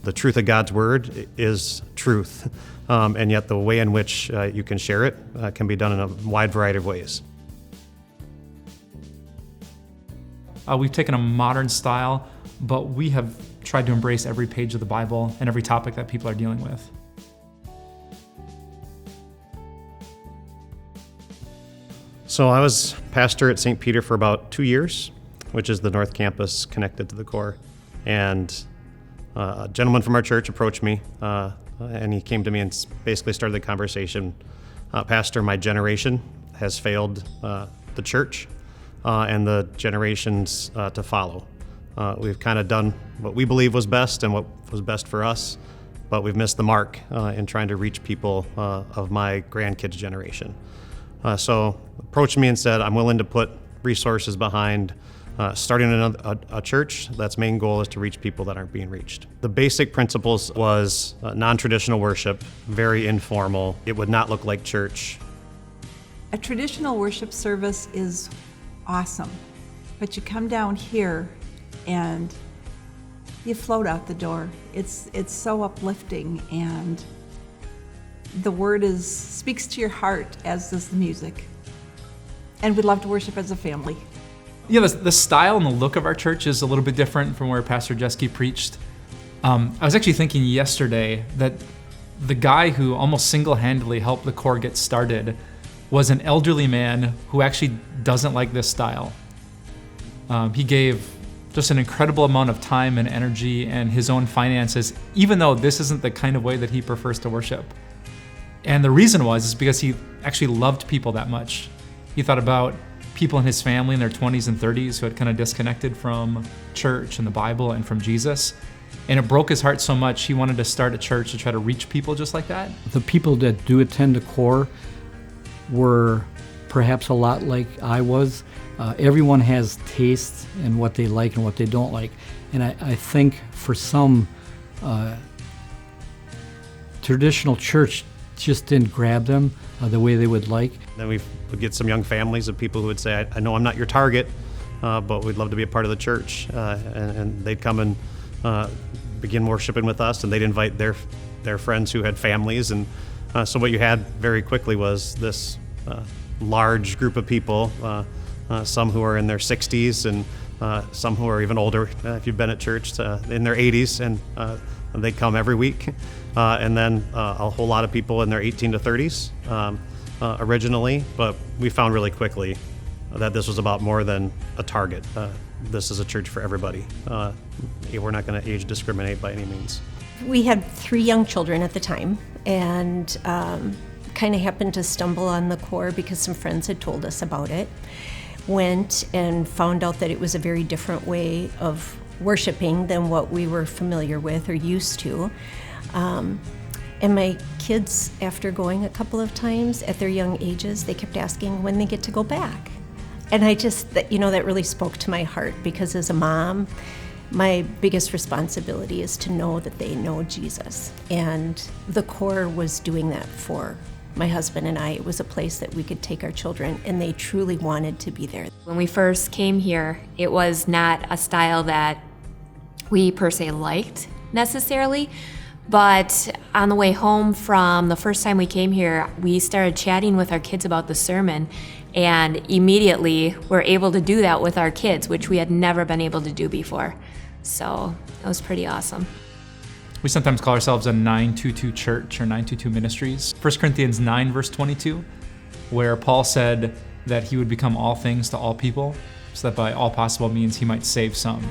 The truth of God's word is truth, and yet the way in which you can share it can be done in a wide variety of ways. We've taken a modern style, but we have tried to embrace every page of the Bible and every topic that people are dealing with. So I was pastor at St. Peter for about 2 years, which is the North Campus connected to the core. And a gentleman from our church approached me, and he came to me and basically started the conversation. Pastor, my generation has failed the church and the generations to follow. We've kind of done what we believe was best and what was best for us, but we've missed the mark in trying to reach people of my grandkids' generation. So approached me and said, I'm willing to put resources behind starting a church that's main goal is to reach people that aren't being reached. The basic principles was non-traditional worship, very informal. It would not look like church. A traditional worship service is awesome, but you come down here and you float out the door. It's so uplifting, and the word speaks to your heart, as does the music. And we love to worship as a family. Yeah, the style and the look of our church is a little bit different from where Pastor Jeske preached. I was actually thinking yesterday that the guy who almost single-handedly helped the core get started was an elderly man who actually doesn't like this style. He gave just an incredible amount of time and energy and his own finances, even though this isn't the kind of way that he prefers to worship. And the reason is because he actually loved people that much. He thought about people in his family in their 20s and 30s who had kind of disconnected from church and the Bible and from Jesus. And it broke his heart so much, he wanted to start a church to try to reach people just like that. The people that do attend the core were perhaps a lot like I was. Everyone has taste in what they like and what they don't like. And I think for some, traditional church just didn't grab them the way they would like. Then we would get some young families of people who would say, I know I'm not your target, but we'd love to be a part of the church. And they'd come and begin worshiping with us, and they'd invite their friends who had families. And so what you had very quickly was this large group of people, some who are in their 60s and some who are even older, if you've been at church, in their 80s, and they come every week. And then a whole lot of people in their 18 to 30s originally, but we found really quickly that this was about more than a target. This is a church for everybody. We're not going to age discriminate by any means. We had 3 young children at the time, and kind of happened to stumble on the core because some friends had told us about it. Went and found out that it was a very different way of worshiping than what we were familiar with or used to. And my kids, after going a couple of times at their young ages, they kept asking when they get to go back. And that really spoke to my heart, because as a mom, my biggest responsibility is to know that they know Jesus. And the core was doing that for my husband and I. It was a place that we could take our children, and they truly wanted to be there. When we first came here, it was not a style that we per se liked necessarily, but on the way home from the first time we came here, we started chatting with our kids about the sermon, and immediately we're able to do that with our kids, which we had never been able to do before. So it was pretty awesome. We sometimes call ourselves a 922 church or 922 ministries. 1 Corinthians 9 verse 22, where Paul said that he would become all things to all people, so that by all possible means he might save some.